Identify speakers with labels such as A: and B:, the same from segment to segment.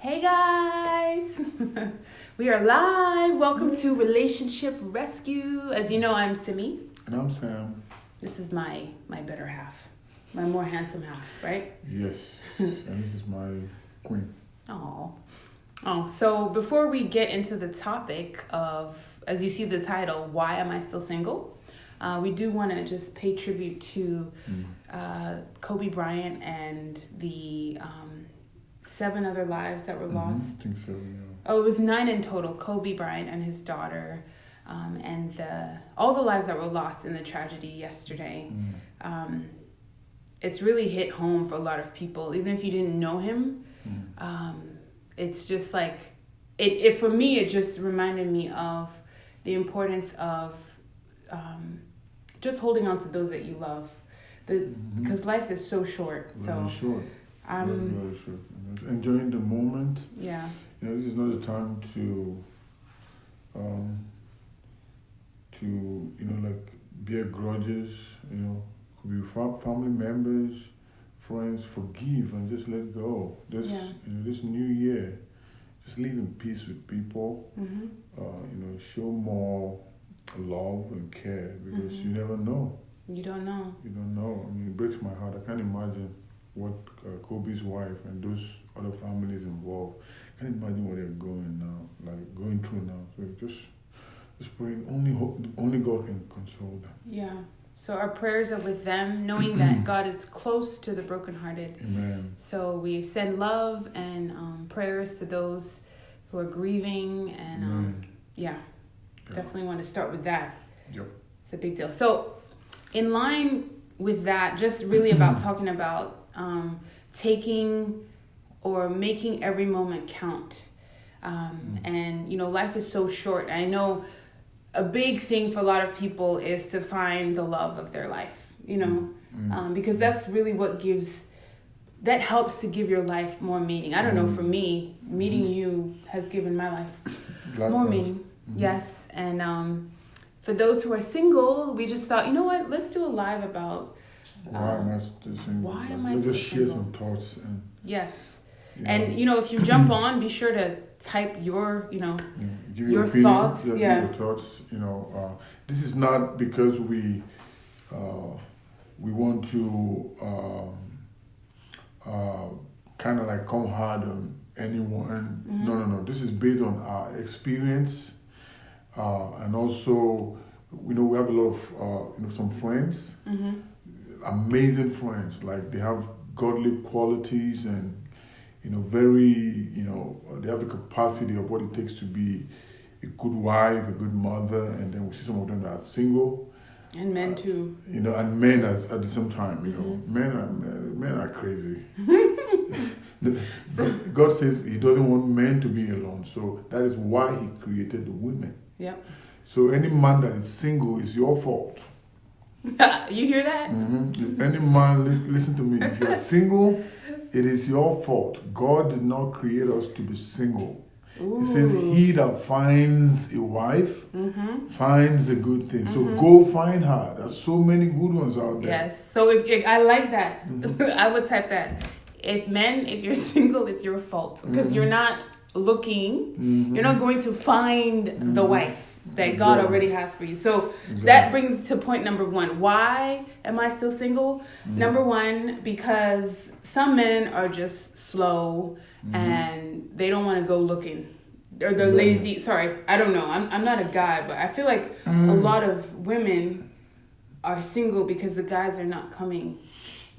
A: Hey guys! We are live. Welcome to Relationship Rescue. As you know, I'm Simi.
B: And I'm Sam.
A: This is my better half. My more handsome half, right?
B: Yes. And this is my queen.
A: Oh, so before we get into the topic of, as you see the title, why am I still single? We do want to just pay tribute to Kobe Bryant and the 7 other lives that were lost.
B: I think so, yeah.
A: Oh, it was 9 in total. Kobe Bryant and his daughter, and all the lives that were lost in the tragedy yesterday. It's really hit home for a lot of people, even if you didn't know him. It's just like it for me. It just reminded me of the importance of just holding on to those that you love, because life is so short.
B: Very short. Very short. Enjoying the moment.
A: Yeah.
B: This is not the time to bear grudges. Could be family members, friends. Forgive and just let go. This new year, just live in peace with people. Show more love and care, because you never know.
A: You don't know.
B: It breaks my heart. I can't imagine what Kobe's wife and those other families involved. I can't imagine what they're going through now. So just praying. Only God can console them.
A: Yeah. So our prayers are with them, knowing that God is close to the brokenhearted.
B: Amen.
A: So we send love and prayers to those who are grieving, and definitely want to start with that.
B: Yep.
A: It's a big deal. So in line with that, just really about talking about taking or making every moment count. And, life is so short. I know a big thing for a lot of people is to find the love of their life, because that's really what helps to give your life more meaning. I don't know, for me, meeting you has given my life more meaning. Yes. And for those who are single, we just thought, let's do a live about
B: why am I still single?
A: Why am I still
B: just share
A: single?
B: some thoughts.
A: Yes. And, if you jump on, be sure to type your,
B: give
A: your
B: opinion,
A: thoughts.
B: Give your thoughts. This is not because we want to kind of like come hard on anyone. No. This is based on our experience. And also, we have a lot of, some friends. Amazing friends, like they have godly qualities and they have the capacity of what it takes to be a good wife, a good mother, and then we see some of them that are single,
A: and men too.
B: And men at the same time. Men are crazy. God says He doesn't want men to be alone, so that is why He created the women.
A: Yep.
B: So any man that is single is your fault.
A: You hear that?
B: Any man, listen to me. If you're single, it is your fault. God did not create us to be single.
A: Ooh.
B: He says, he that finds a wife finds a good thing. So go find her. There's so many good ones out there.
A: Yes. So if I like that, I would type that. If you're single, it's your fault. Because you're not looking. You're not going to find the wife that God already has for you. So that brings to point number 1. Why am I still single? Number 1, because some men are just slow and they don't want to go looking. Or they're lazy. Sorry, I don't know. I'm not a guy, but I feel like a lot of women are single because the guys are not coming.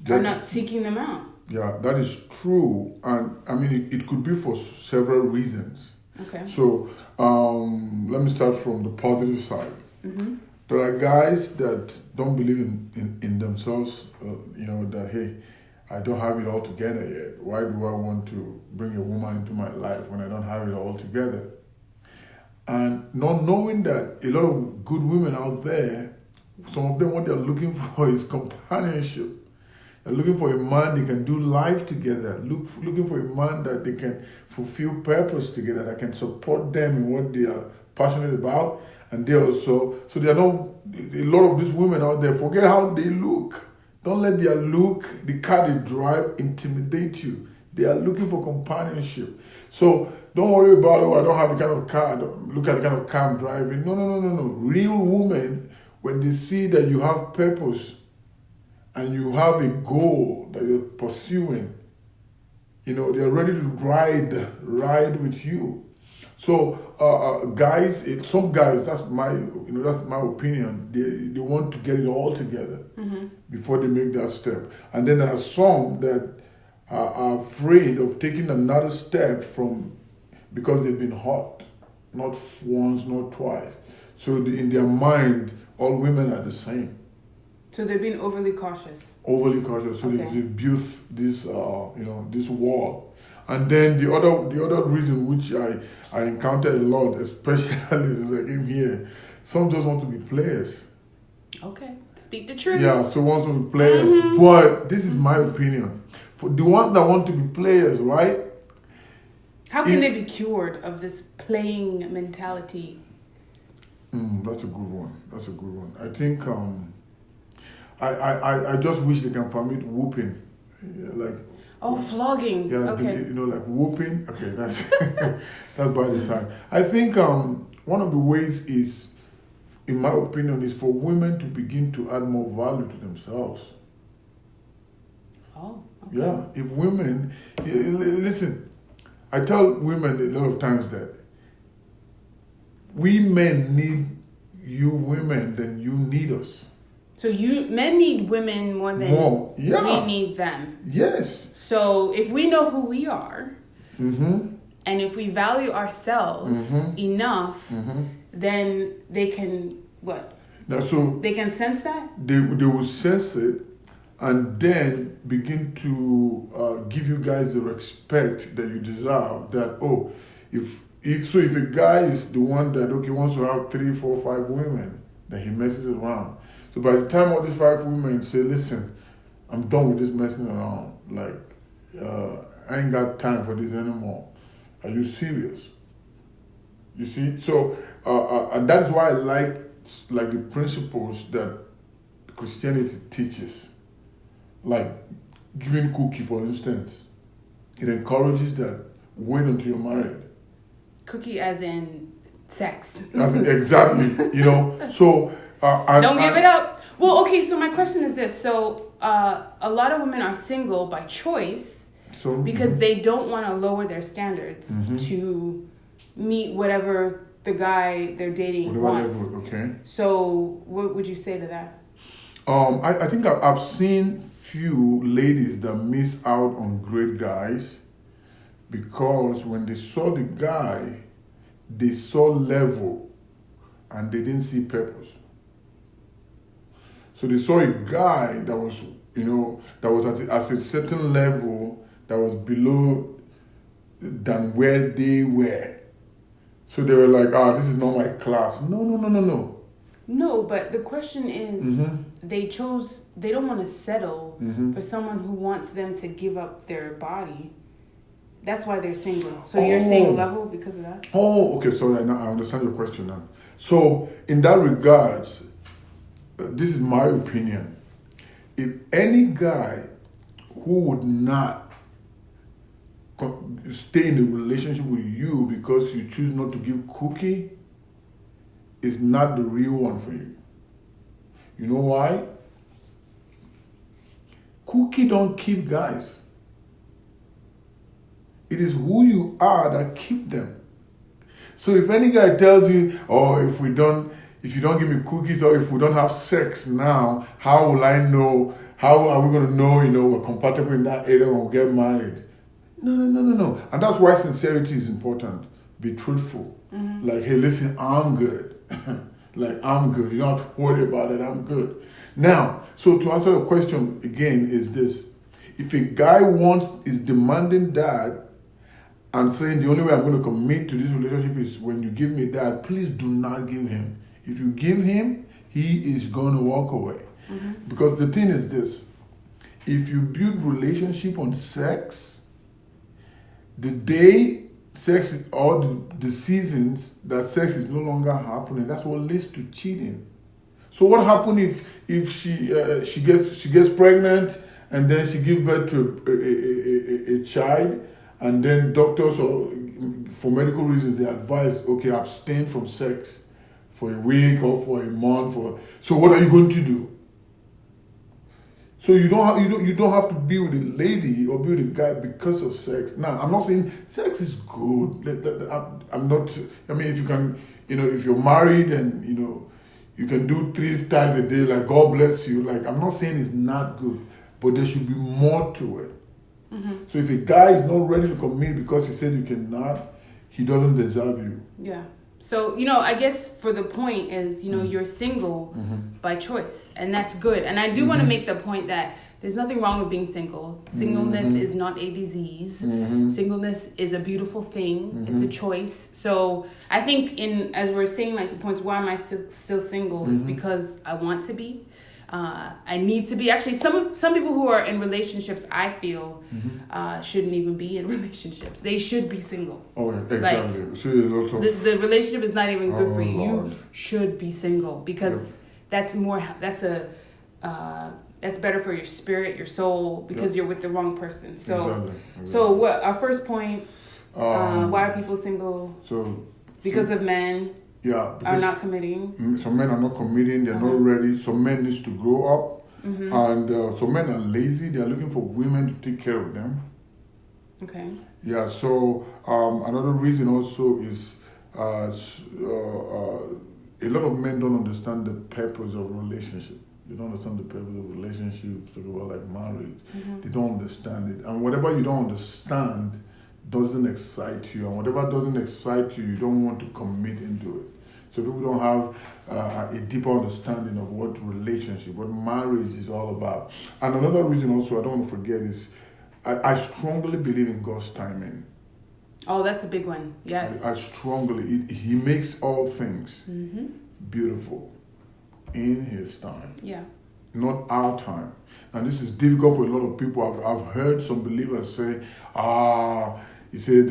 A: Are not seeking them out.
B: Yeah, that is true. And I mean, it could be for several reasons.
A: Okay.
B: So let me start from the positive side. There are guys that don't believe in themselves, that, hey, I don't have it all together yet. Why do I want to bring a woman into my life when I don't have it all together? And not knowing that a lot of good women out there, some of them, what they're looking for is companionship. They're looking for a man they can do life together. Looking for a man that they can fulfill purpose together, that can support them in what they are passionate about. And they also, so there are a lot of these women out there, forget how they look. Don't let their look, the car they drive, intimidate you. They are looking for companionship. So don't worry about, oh, I don't have the kind of car. Look at the kind of car I'm driving. No. Real women, when they see that you have purpose and you have a goal that you're pursuing, they're ready to ride with you. So guys, some guys, that's my opinion. They want to get it all together before they make that step. And then there are some that are afraid of taking another step because they've been hurt, not once, not twice. So in their mind, all women are the same.
A: So they're being overly cautious. So
B: okay. They built this this wall. And then the other reason which I encounter a lot, especially as I came here, some just want to be players.
A: Okay, speak the truth.
B: Yeah, so wants to be players. But this is my opinion. For the ones that want to be players, right?
A: How can they be cured of this playing mentality?
B: That's a good one. I think I just wish they can permit whooping, like.
A: Oh, flogging.
B: Yeah,
A: okay.
B: Like whooping. Okay, that's that's by the side. I think one of the ways is, in my opinion, is for women to begin to add more value to themselves.
A: Oh. Okay.
B: Yeah, if women listen, I tell women a lot of times that we men need you women than you need us.
A: So men need women more than we need them.
B: Yes.
A: So if we know who we are, and if we value ourselves enough, then they can what?
B: Now, so
A: they can sense that?
B: They will sense it, and then begin to give you guys the respect that you deserve. That if a guy is the one that wants to have 3, 4, 5 women, then he messes around. So by the time all these 5 women say, listen, I'm done with this messing around. I ain't got time for this anymore. Are you serious? You see? So, and that is why I like the principles that Christianity teaches. Like giving cookie, for instance. It encourages that. Wait until you're married.
A: Cookie as in sex.
B: Exactly. So...
A: don't give it up. Well, okay, so my question is this. So a lot of women are single by choice because they don't want to lower their standards to meet whatever the guy they're dating wants.
B: Okay.
A: So what would you say to that?
B: I think I've seen few ladies that miss out on great guys because when they saw the guy, they saw level and they didn't see purpose. So they saw a guy that was, at a certain level that was below than where they were. So they were like, this is not my class. No.
A: No, but the question is, they don't want to settle for someone who wants them to give up their body. That's why they're single. So you're saying level because of that?
B: Oh, okay, sorry, now I understand your question now. So in that regards, this is my opinion. If any guy who would not stay in a relationship with you because you choose not to give cookie is not the real one for you. You know why? Cookie don't keep guys. It is who you are that keep them. So if any guy tells you, if you don't give me cookies or if we don't have sex now, how will I know? How are we going to know, we're compatible in that area when we get married? No. And that's why sincerity is important. Be truthful. Like, hey, listen, I'm good. I'm good. You don't have to worry about it. I'm good. Now, so to answer the question again is this. If a guy is demanding that and saying the only way I'm going to commit to this relationship is when you give me that, please do not give him. If you give him, he is going to walk away. Because the thing is this. If you build relationship on sex, the day sex or the seasons that sex is no longer happening, that's what leads to cheating. So what happens if she gets pregnant and then she gives birth to a child, and then doctors, or for medical reasons, they advise, okay, abstain from sex for a week or for a month. So what are you going to do? So you don't have to be with a lady or be with a guy because of sex. Now, I'm not saying sex is good. I'm not. I mean, if you can, if you're married and you can do 3 times a day, like God bless you. Like, I'm not saying it's not good, but there should be more to it. Mm-hmm. So if a guy is not ready to commit because he said you cannot, he doesn't deserve you.
A: Yeah. So, I guess for the point is, you're single by choice, and that's good. And I do want to make the point that there's nothing wrong with being single. Singleness is not a disease. Singleness is a beautiful thing. It's a choice. So I think as we're saying, like, the points, why am I still single is because I want to be. I need to be. Actually, some people who are in relationships, I feel, shouldn't even be in relationships. They should be single.
B: Oh, yeah, exactly.
A: Like, the relationship is not even good for you. Lord. You should be single because that's better for your spirit, your soul, because you're with the wrong person. So, so what? Our first point. Why are people single? Because of men.
B: Yeah,
A: are not committing.
B: Some men are not committing. They're not ready. Some men needs to grow up, and some men are lazy. They're looking for women to take care of them.
A: Okay.
B: Yeah. So another reason also is a lot of men don't understand the purpose of relationship. They don't understand the purpose of relationships. Talk about like marriage. They don't understand it, and whatever you don't understand doesn't excite you, and whatever doesn't excite you, you don't want to commit into it. So people don't have a deeper understanding of what relationship, what marriage is all about. And another reason also I don't want to forget is I strongly believe in God's timing.
A: Oh, that's a big one. Yes.
B: I strongly, He makes all things beautiful in His time.
A: Yeah. Not
B: our time. And this is difficult for a lot of people. I've heard some believers say, he said,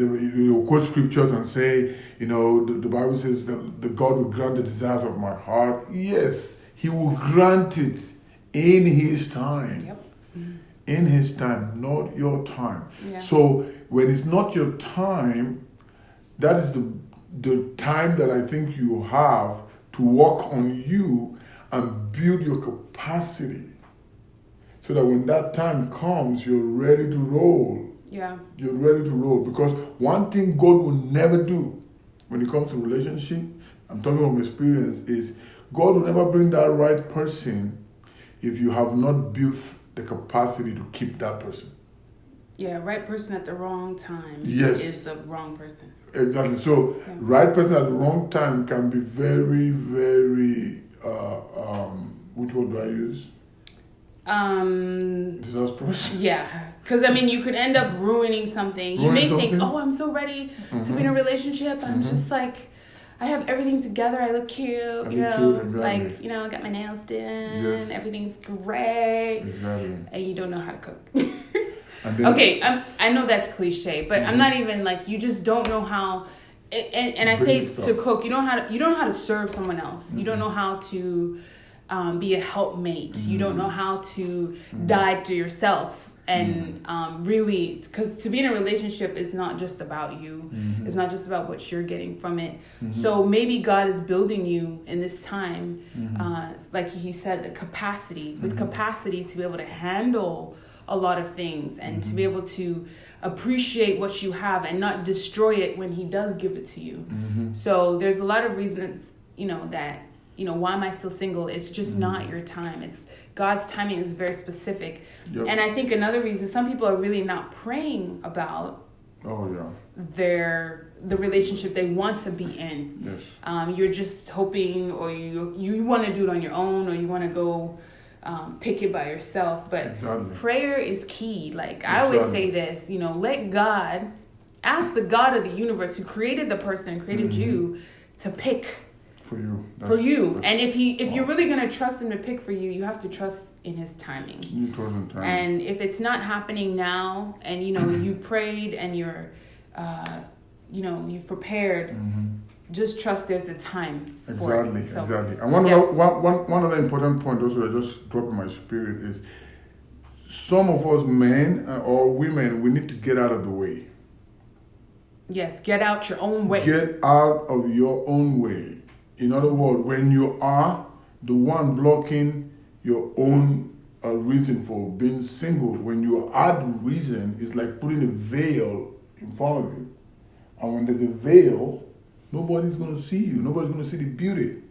B: quote scriptures and say, the Bible says that the God will grant the desires of my heart. Yes, He will grant it in His time.
A: Yep.
B: In His time, not your time.
A: Yeah.
B: So when it's not your time, that is the time that I think you have to work on you and build your capacity, so that when that time comes, you're ready to roll.
A: Yeah.
B: You're ready to roll. Because one thing God will never do when it comes to relationship, I'm talking from experience, is God will never bring that right person if you have not built the capacity to keep that person.
A: Yeah, right person at the wrong time is the wrong person.
B: Exactly. So, right person at the wrong time can be very, very, which word do I use? Disastrous.
A: Yeah, because you could end up ruining something. You may think, oh, I'm so ready to be in a relationship. I'm just like, I have everything together. I look cute,
B: exactly.
A: like, I got my nails done. Everything's great.
B: Exactly.
A: And you don't know how to cook. Okay, I know that's cliche, but I'm not even like, you just don't know how. And I say to cook, you don't know how to serve someone else. You don't know how to be a helpmate. You don't know how to die to yourself. And really, because to be in a relationship is not just about you. It's not just about what you're getting from it. So maybe God is building you in this time, like He said, the capacity, with capacity to be able to handle a lot of things and to be able to appreciate what you have and not destroy it when He does give it to you. So there's a lot of reasons, that, why am I still single? It's just not your time. It's God's timing is very specific. Yep. And I think another reason, some people are really not praying about the relationship they want to be in.
B: Yes.
A: You're just hoping, or you want to do it on your own, or you want to go pick it by yourself. But prayer is key. Like I always say this, let God, ask the God of the universe who created the person, created you, to pick
B: for you.
A: And if you're really going to trust Him to pick for you, you have to trust in His timing.
B: You trust in timing.
A: And if it's not happening now, and you've prayed and you're you've prepared, just trust there's a time for it.
B: Exactly. And one other important point also that just dropped in my spirit is, some of us men or women, we need to get out of the way.
A: Yes, get out your own way.
B: Get out of your own way. In other words, when you are the one blocking your own reason for being single, when you add reason, it's like putting a veil in front of you. And when there's a veil, nobody's going to see you. Nobody's going to see the beauty.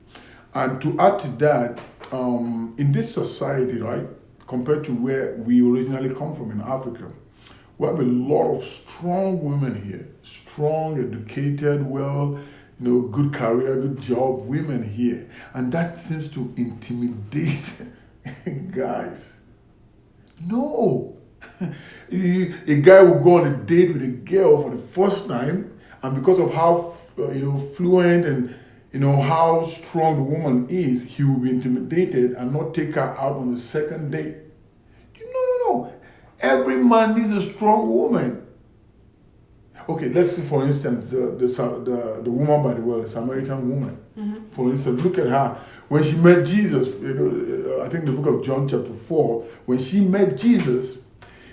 B: And to add to that, in this society, right, compared to where we originally come from in Africa, we have a lot of strong women here, strong, educated, well, good career, good job women here. And that seems to intimidate guys. No. A guy will go on a date with a girl for the first time, and because of how fluent and how strong the woman is, he will be intimidated and not take her out on the second date. No. Every man needs a strong woman. Okay, let's see, for instance, the woman by the well, the Samaritan woman. Mm-hmm. For instance, look at her. When she met Jesus, I think the book of John chapter 4, when she met Jesus,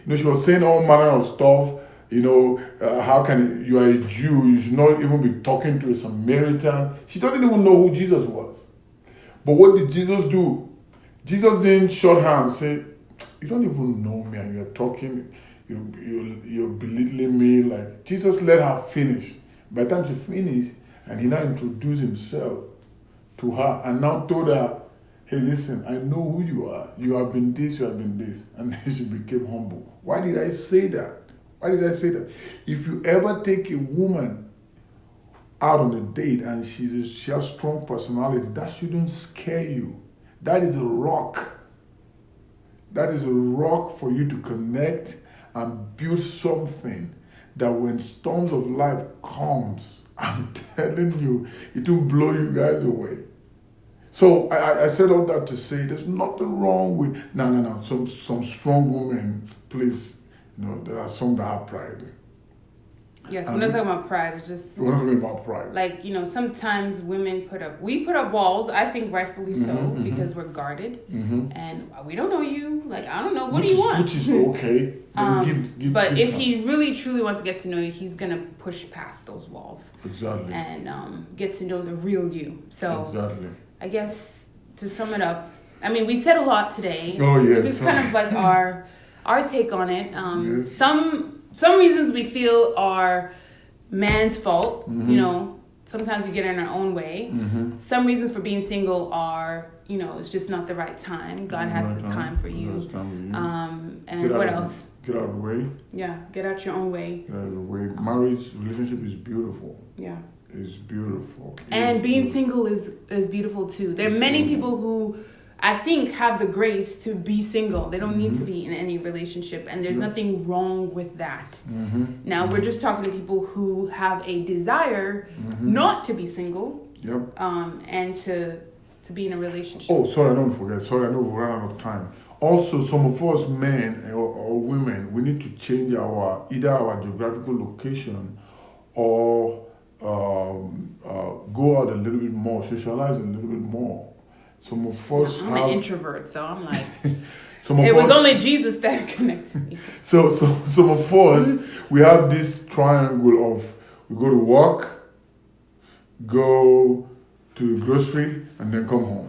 B: she was saying all manner of stuff. How can you are a Jew, you should not even be talking to a Samaritan. She doesn't even know who Jesus was. But what did Jesus do? Jesus didn't shut her and say, you don't even know me and you're talking, you're belittling me. Like, Jesus let her finish. By the time she finished, and he now introduced himself to her and now told her, hey, listen, I know who you are. You have been this, you have been this. And then she became humble. Why did I say that? If you ever take a woman out on a date and she has strong personality, that shouldn't scare you. That is a rock. That is a rock for you to connect and build something that when storms of life comes, I'm telling you, it will blow you guys away. So I said all that to say there's nothing wrong with no. Some strong women, please, there are some that have pride.
A: Yes, we're not talking about pride. It's just
B: we're not talking about pride.
A: Like, sometimes women put up walls. I think rightfully so, because we're guarded, and we don't know you. Like, I don't know. What do you want?
B: Which is okay.
A: But if he really truly wants to get to know you, he's gonna push past those walls.
B: Exactly.
A: And get to know the real you. So
B: exactly.
A: I guess to sum it up, I mean, we said a lot today.
B: Oh yes.
A: It was kind of like our take on it.
B: Yes.
A: Some reasons we feel are man's fault. Sometimes we get in our own way. Some reasons for being single are, it's just not the right time. God has the time for you. And what else?
B: Get out of the way.
A: Yeah, get out your own way.
B: Get out of the way. Marriage, relationship is beautiful.
A: Yeah.
B: It's beautiful.
A: And being single is beautiful too. There are many people who I think have the grace to be single. They don't need to be in any relationship, and there's nothing wrong with that. Now we're just talking to people who have a desire not to be single, and to be in a relationship.
B: Oh, sorry, don't forget. Sorry, I know we ran out of time. Also, some of us men or women, we need to change either our geographical location or go out a little bit more, socialize a little bit more. Some of us
A: I'm an introvert, so I'm like,
B: it
A: was only Jesus that connected me.
B: So some of us, we have this triangle of we go to work, go to the grocery, and then come home.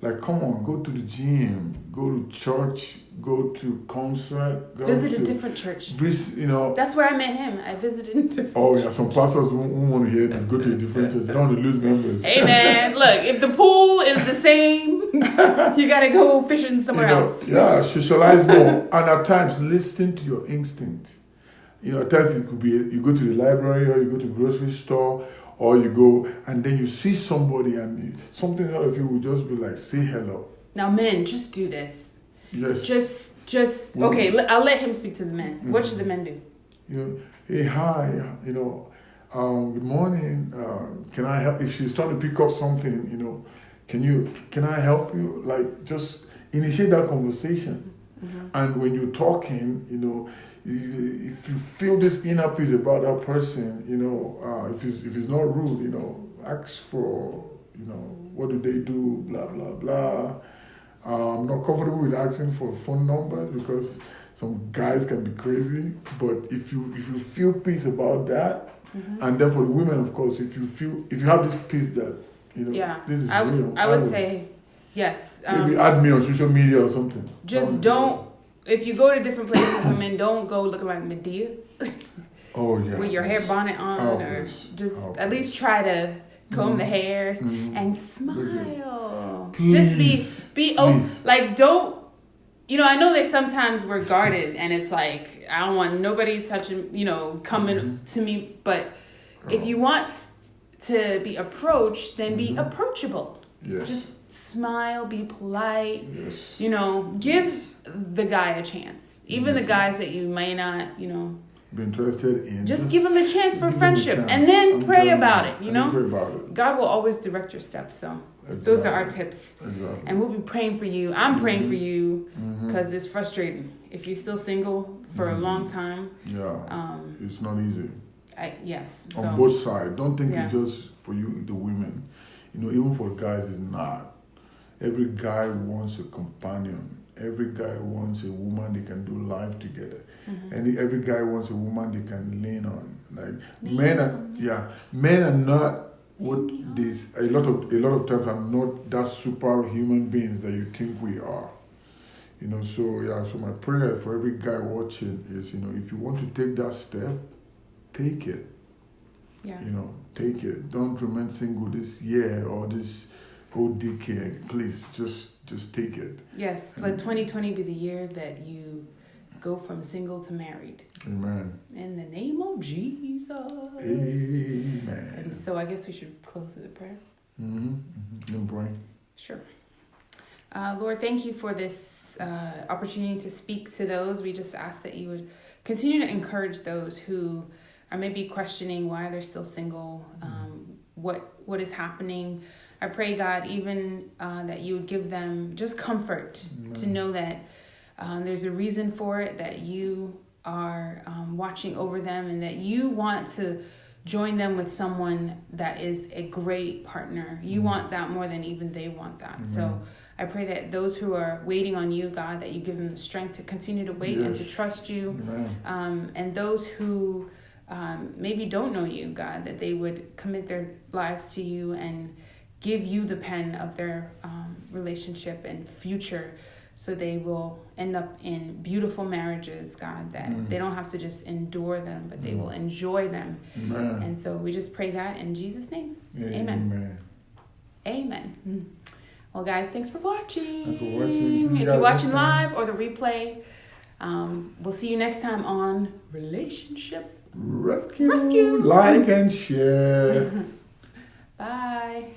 B: Like, come on, go to the gym, go to church, go to concert.
A: Visit a different church.
B: That's
A: where I met him. I visited a different
B: church. Yeah, some pastors won't want to hear this. Go to a different church. They don't want to lose members.
A: Hey, man, look, if the pool is the same, you got to go fishing somewhere else.
B: Yeah, socialize more. And at times, listen to your instinct. At times it could be you go to the library or you go to the grocery store, or you go and then you see somebody and something out of you will just be like, say hello.
A: Now, men, just do this.
B: Yes.
A: Just okay, I'll let him speak to the men. What should the men do?
B: Hey, hi, good morning. Can I help? If she's trying to pick up something, can I help you? Like, just initiate that conversation. And when you're talking, if you feel this inner peace about that person, if it's not rude, ask for, what do they do, blah, blah, blah. I'm not comfortable with asking for phone numbers because some guys can be crazy. But if you feel peace about that, and then for the women, of course, if you have this peace that this is real,
A: I would say yes.
B: Maybe add me on social media or something.
A: Just don't. If you go to different places, women, don't go looking like Medea.
B: Oh yeah.
A: With your hair bonnet on, or just at least try to comb the hair and smile.
B: Please.
A: Just be like don't. I know there's sometimes we're guarded and it's like I don't want nobody touching, coming to me. But if you want to be approached, then be approachable.
B: Yes.
A: Just smile, be polite.
B: Yes.
A: Give the guy a chance. Even the guys that you may not,
B: be interested in.
A: Just give them a chance for friendship, and then pray about it.
B: Pray about it.
A: God will always direct your steps. So those are our tips.
B: Exactly.
A: And we'll be praying for you. I'm praying for you because it's frustrating if you're still single for a long time.
B: Yeah. It's not easy.
A: Yes.
B: On both sides. Don't think it's just for you, the women. Even for guys, it's not. Every guy wants a companion. Every guy wants a woman they can do life together. And every guy wants a woman they can lean on. Like men are not what this a lot of times are not that superhuman beings that you think we are. So my prayer for every guy watching is, if you want to take that step, take it.
A: Yeah.
B: Take it. Don't remain single this year or this whole decade. Please just take it.
A: Yes. Let 2020 be the year that you go from single to married.
B: Amen.
A: In the name of Jesus.
B: Amen.
A: And so I guess we should close with a prayer.
B: You pray.
A: Sure. Lord, thank you for this opportunity to speak to those. We just ask that you would continue to encourage those who are maybe questioning why they're still single, what is happening. I pray, God, even that you would give them just comfort to know that there's a reason for it, that you are watching over them, and that you want to join them with someone that is a great partner. You want that more than even they want that. So I pray that those who are waiting on you, God, that you give them the strength to continue to wait and to trust you. And those who maybe don't know you, God, that they would commit their lives to you and give you the pen of their relationship and future, so they will end up in beautiful marriages, God, that they don't have to just endure them, but they will enjoy them. And so we just pray that in Jesus' name. Amen. Amen. Well, guys, thanks for watching.
B: Thanks for watching.
A: If you're watching live or the replay, we'll see you next time on Relationship
B: Rescue. Like and share.
A: Bye.